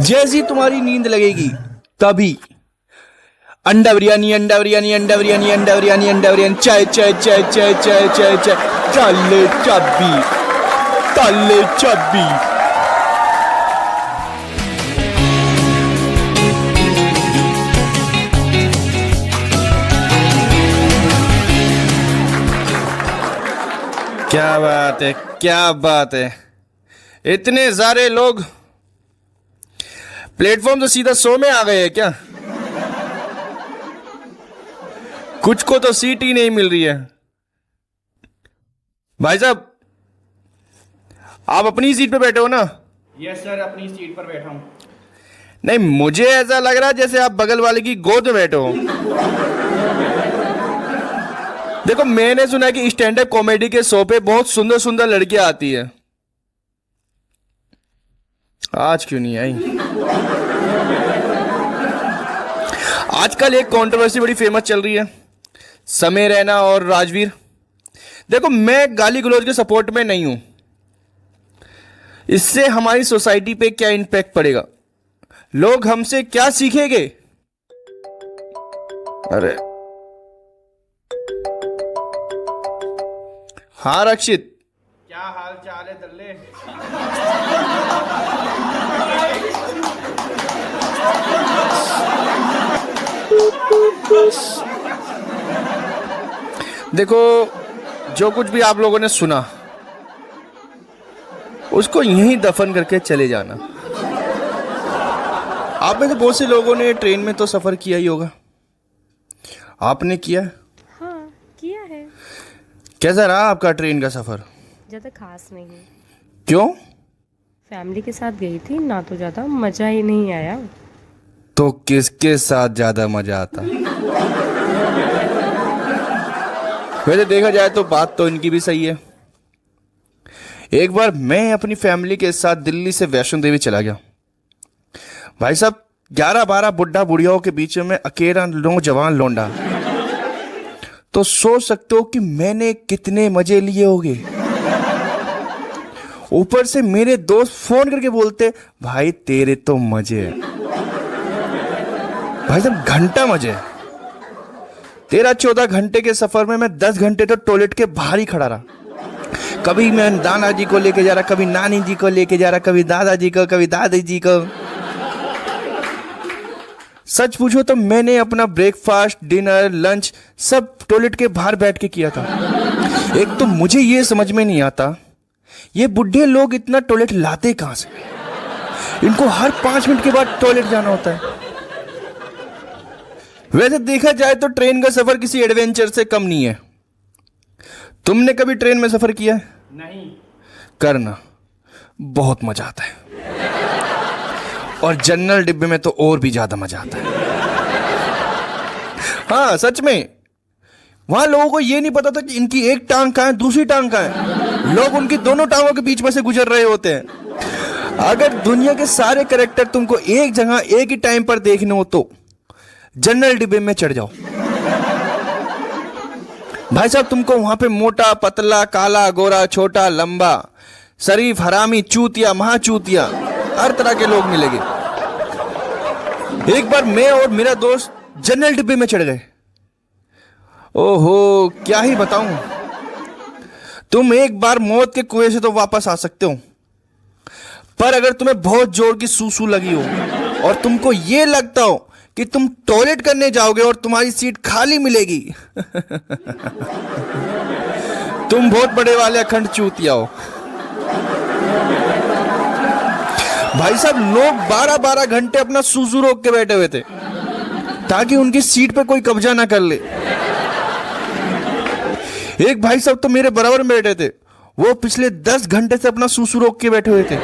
जैसी तुम्हारी नींद लगेगी तभी अंडा बिरयानी, अंडा बिरयानी, अंडा बिरयानी, अंडा बिरयानी, अंडा बिरयानी, चाय चाय चाय चाय चाय चाय चाय, ताले चाबी, ताले चाबी। क्या बात है, क्या बात है। इतने सारे लोग प्लेटफॉर्म तो सीधा शो में आ गए हैं क्या? कुछ को तो सीट ही नहीं मिल रही है। भाई साहब, आप अपनी सीट पे बैठे हो ना? यस सर, अपनी सीट पर बैठा हूँ। नहीं, मुझे ऐसा लग रहा है जैसे आप बगल वाले की गोद में बैठे हो। देखो, मैंने सुना है कि स्टैंड अप कॉमेडी के शो पे बहुत सुंदर सुंदर लड़कियां आती है। आज क्यों नहीं आई? आजकल एक कंट्रोवर्सी बड़ी फेमस चल रही है, समय रैना और राजवीर। देखो, मैं गाली गलौज के सपोर्ट में नहीं हूं। इससे हमारी सोसाइटी पे क्या इंपैक्ट पड़ेगा, लोग हमसे क्या सीखेंगे? अरे हाँ रक्षित, क्या हाल चाल है दल्ले? देखो, जो कुछ भी आप लोगों ने सुना उसको यहीं दफन करके चले जाना। आप में से बहुत से लोगों ने ट्रेन में तो सफर किया ही होगा। आपने किया? हाँ, किया है। कैसा रहा आपका ट्रेन का सफर? ज़्यादा खास नहीं। क्यों? फैमिली के साथ गई थी ना, तो ज़्यादा मज़ा ही नहीं आया। तो किसके साथ ज्यादा मजा आता? वैसे देखा जाए तो बात तो इनकी भी सही है। एक बार मैं अपनी फैमिली के साथ दिल्ली से वैष्णो देवी चला गया। भाई साहब, 11-12 बुढ़ा बुढ़ियाओं के बीच में अकेला नौजवान लौंडा। तो सोच सकते हो कि मैंने कितने मजे लिए होंगे। ऊपर से मेरे दोस्त फोन करके बोलते, भाई तेरे तो मजे हैं। भाई साहब, घंटा मजे। 13-14 घंटे के सफर में मैं 10 घंटे तो टॉयलेट के बाहर ही खड़ा रहा। कभी मैं दादा जी को लेके जा रहा, कभी नानी जी को लेके जा रहा, कभी दादाजी को, कभी दादी जी को। सच पूछो तो मैंने अपना ब्रेकफास्ट, डिनर, लंच सब टॉयलेट के बाहर बैठ के किया था। एक तो मुझे ये समझ में नहीं आता, ये बुढ़े लोग इतना टॉयलेट लाते कहां से? इनको हर 5 मिनट के बाद टॉयलेट जाना होता है। वैसे देखा जाए तो ट्रेन का सफर किसी एडवेंचर से कम नहीं है। तुमने कभी ट्रेन में सफर किया है? नहीं। करना, बहुत मजा आता है। और जनरल डिब्बे में तो और भी ज्यादा मजा आता है। हाँ सच में, वहां लोगों को यह नहीं पता था कि इनकी एक टांग कहां है, दूसरी टांग कहां है। लोग उनकी दोनों टांगों के बीच में से गुजर रहे होते हैं। अगर दुनिया के सारे कैरेक्टर तुमको एक जगह एक ही टाइम पर देखने हो तो जनरल डिब्बे में चढ़ जाओ। भाई साहब, तुमको वहां पे मोटा, पतला, काला, गोरा, छोटा, लंबा, शरीफ, हरामी, चूतिया, महाचूतिया, हर तरह के लोग मिलेंगे। एक बार मैं और मेरा दोस्त जनरल डिब्बे में चढ़ गए। ओहो, क्या ही बताऊं। तुम एक बार मौत के कुएं से तो वापस आ सकते हो, पर अगर तुम्हें बहुत जोर की सूसू लगी हो और तुमको यह लगता हो कि तुम टॉयलेट करने जाओगे और तुम्हारी सीट खाली मिलेगी, तुम बहुत बड़े वाले अखंड चूतिया हो। भाई साहब, लोग 12-12 घंटे अपना सूसू रोक के बैठे हुए थे ताकि उनकी सीट पे कोई कब्जा ना कर ले। एक भाई साहब तो मेरे बराबर में बैठे थे, वो पिछले 10 घंटे से अपना सूसू रोक के बैठे हुए थे।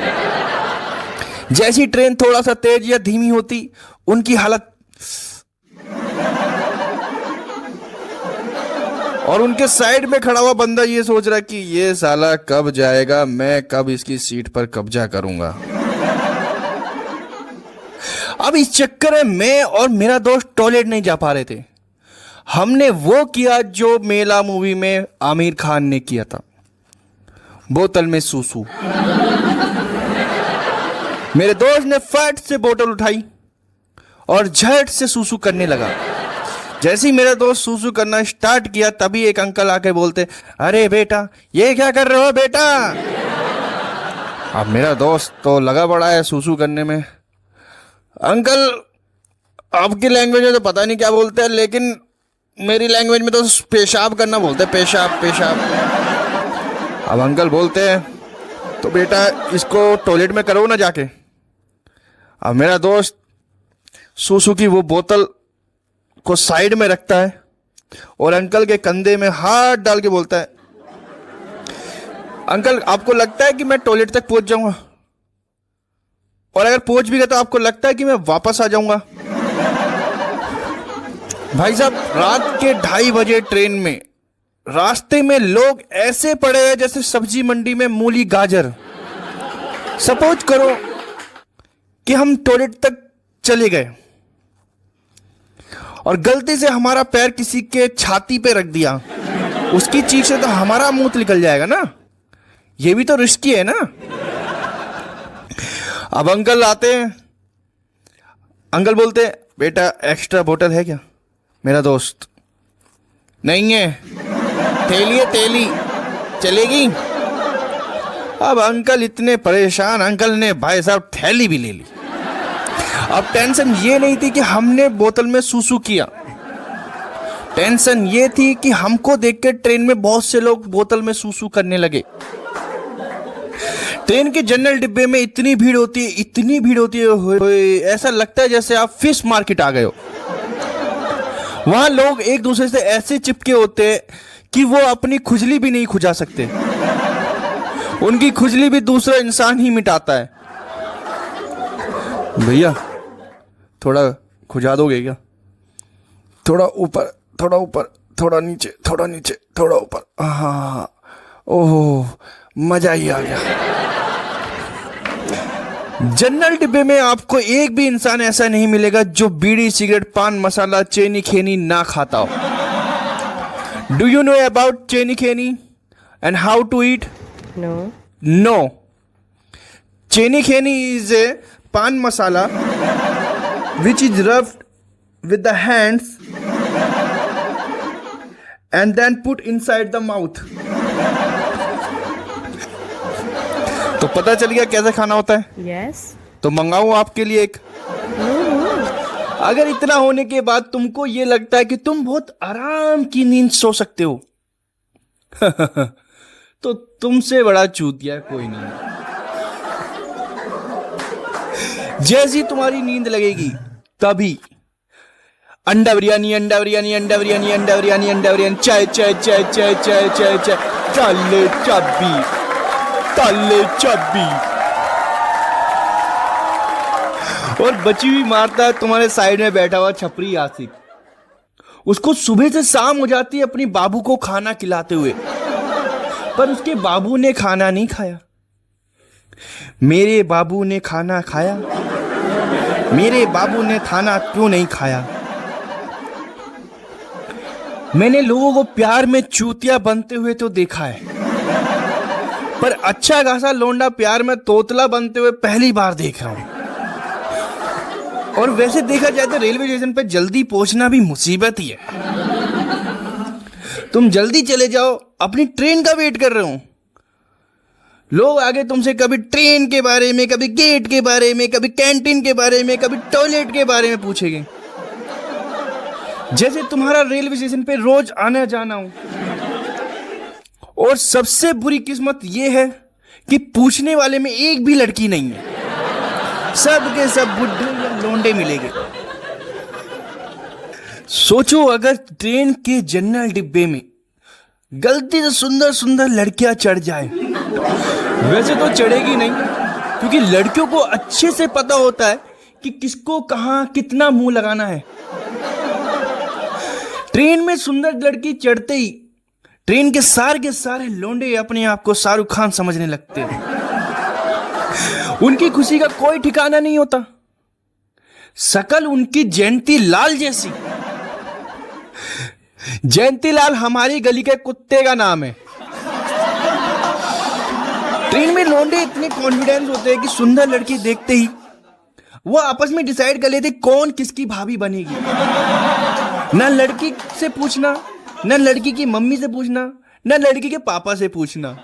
जैसी ट्रेन थोड़ा सा तेज या धीमी होती, उनकी हालत, और उनके साइड में खड़ा हुआ बंदा ये सोच रहा कि ये साला कब जाएगा, मैं कब इसकी सीट पर कब्जा करूंगा। अब इस चक्कर में मैं और मेरा दोस्त टॉयलेट नहीं जा पा रहे थे। हमने वो किया जो मेला मूवी में आमिर खान ने किया था, बोतल में सूसू। मेरे दोस्त ने फट से बोतल उठाई और झट से सूसू करने लगा। जैसे ही मेरा दोस्त सूसू करना स्टार्ट किया तभी एक अंकल आके बोलते, अरे बेटा ये क्या कर रहे हो बेटा। अब मेरा दोस्त तो लगा पड़ा है सूसू करने में। अंकल आपकी लैंग्वेज में तो पता नहीं क्या बोलते हैं, लेकिन मेरी लैंग्वेज में तो पेशाब करना बोलते हैं, पेशाब पेशाब। अब अंकल बोलते हैं तो बेटा इसको टॉयलेट में करो ना जाके। अब मेरा दोस्त सूसू की वो बोतल को साइड में रखता है और अंकल के कंधे में हाथ डाल के बोलता है, अंकल आपको लगता है कि मैं टॉयलेट तक पहुंच जाऊंगा? और अगर पहुंच भी गया तो आपको लगता है कि मैं वापस आ जाऊंगा? भाई साहब रात के 2:30 बजे ट्रेन में रास्ते में लोग ऐसे पड़े हैं जैसे सब्जी मंडी में मूली गाजर। सपोज करो कि हम टॉयलेट तक चले गए और गलती से हमारा पैर किसी के छाती पे रख दिया, उसकी चीख से तो हमारा मुंह निकल जाएगा ना, ये भी तो रिस्की है ना। अब अंकल आते हैं, अंकल बोलते हैं बेटा एक्स्ट्रा बोतल है क्या? मेरा दोस्त नहीं है, थैली है थैली, चलेगी? अब अंकल इतने परेशान, अंकल ने भाई साहब थैली भी ले ली। अब टेंशन ये नहीं थी कि हमने बोतल में सूसू किया, टेंशन ये थी कि हमको देख के ट्रेन में बहुत से लोग बोतल में सूसू करने लगे। ट्रेन के जनरल डिब्बे में इतनी भीड़ होती है, इतनी भीड़ होती है, ऐसा लगता है जैसे आप फिश मार्केट आ गए हो। वहां लोग एक दूसरे से ऐसे चिपके होते हैं कि वो अपनी खुजली भी नहीं खुजा सकते, उनकी खुजली भी दूसरा इंसान ही मिटाता है। भैया थोड़ा खुजा दोगे क्या? थोड़ा ऊपर, थोड़ा ऊपर, थोड़ा नीचे, थोड़ा नीचे, थोड़ा ऊपर। हाँ, ओह मजा ही आ गया। जनरल डिब्बे में आपको एक भी इंसान ऐसा नहीं मिलेगा जो बीड़ी सिगरेट पान मसाला चेनी खेनी ना खाता हो। Do you know about Chaini Khaini and how to eat? No. No. Chaini Khaini is a pan masala which is rubbed with the hands and then put inside the mouth. तो पता चल गया कैसे खाना होता है? Yes. तो मंगाऊं आपके लिए एक? अगर इतना होने के बाद तुमको ये लगता है कि तुम बहुत आराम की नींद सो सकते हो तो तुमसे बड़ा चूतिया कोई नहीं। जैसी तुम्हारी नींद लगेगी तभी अंडा बिरयानी, अंडा बिरयानी, अंडा बिरयानी, अंडा बिरयानी, अंडा बिरयानी, चाय चाय चाय चाय चाय चाय चाय, ताले चाबी, ताले चाबी। और बची हुई मारता है तुम्हारे साइड में बैठा हुआ छपरी आसिफ। उसको सुबह से शाम हो जाती है अपनी बाबू को खाना खिलाते हुए, पर उसके बाबू ने खाना नहीं खाया। मेरे बाबू ने खाना खाया, मेरे बाबू ने खाना क्यों नहीं खाया? मैंने लोगों को प्यार में चूतिया बनते हुए तो देखा है, पर अच्छा खासा लोंडा प्यार में तोतला बनते हुए पहली बार देख रहा हूं। और वैसे देखा जाए तो रेलवे स्टेशन पे जल्दी पहुंचना भी मुसीबत ही है। तुम जल्दी चले जाओ, अपनी ट्रेन का वेट कर रहे हो। लोग आगे तुमसे कभी ट्रेन के बारे में, कभी गेट के बारे में, कभी कैंटीन के बारे में, कभी टॉयलेट के बारे में पूछेंगे, जैसे तुम्हारा रेलवे स्टेशन पे रोज आना जाना हो। और सबसे बुरी किस्मत यह है कि पूछने वाले में एक भी लड़की नहीं है, सब के सब बुड्ढे या लोंडे मिलेंगे। सोचो अगर ट्रेन के जनरल डिब्बे में गलती से सुंदर सुंदर लड़कियां चढ़ जाए। वैसे तो चढ़ेगी नहीं, क्योंकि लड़कियों को अच्छे से पता होता है कि किसको कहां कितना मुंह लगाना है। ट्रेन में सुंदर लड़की चढ़ते ही ट्रेन के सारे लोंडे अपने आप को शाहरुख खान समझने लगते हैं। उनकी खुशी का कोई ठिकाना नहीं होता। शकल उनकी जयंती लाल जैसी। जयंती लाल हमारी गली के कुत्ते का नाम है। इनमें लौंडे इतने कॉन्फिडेंस होते हैं कि सुंदर लड़की देखते ही वो आपस में डिसाइड कर लेते कौन किसकी भाभी बनेगी। ना लड़की से पूछना, ना लड़की की मम्मी से पूछना, ना लड़की के पापा से पूछना।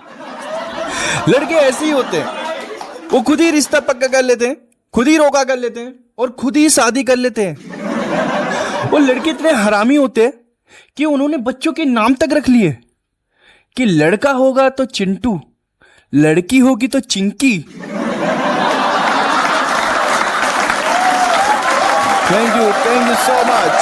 लड़के ऐसे ही होते हैं, वो खुद ही रिश्ता पक्का कर लेते हैं, खुद ही रोका कर लेते हैं और खुद ही शादी कर लेते हैं। वो लड़के इतने हरामी होते हैं कि उन्होंने बच्चों के नाम तक रख लिए कि लड़का होगा तो चिंटू, लड़की होगी तो Chinki. Thank you so much.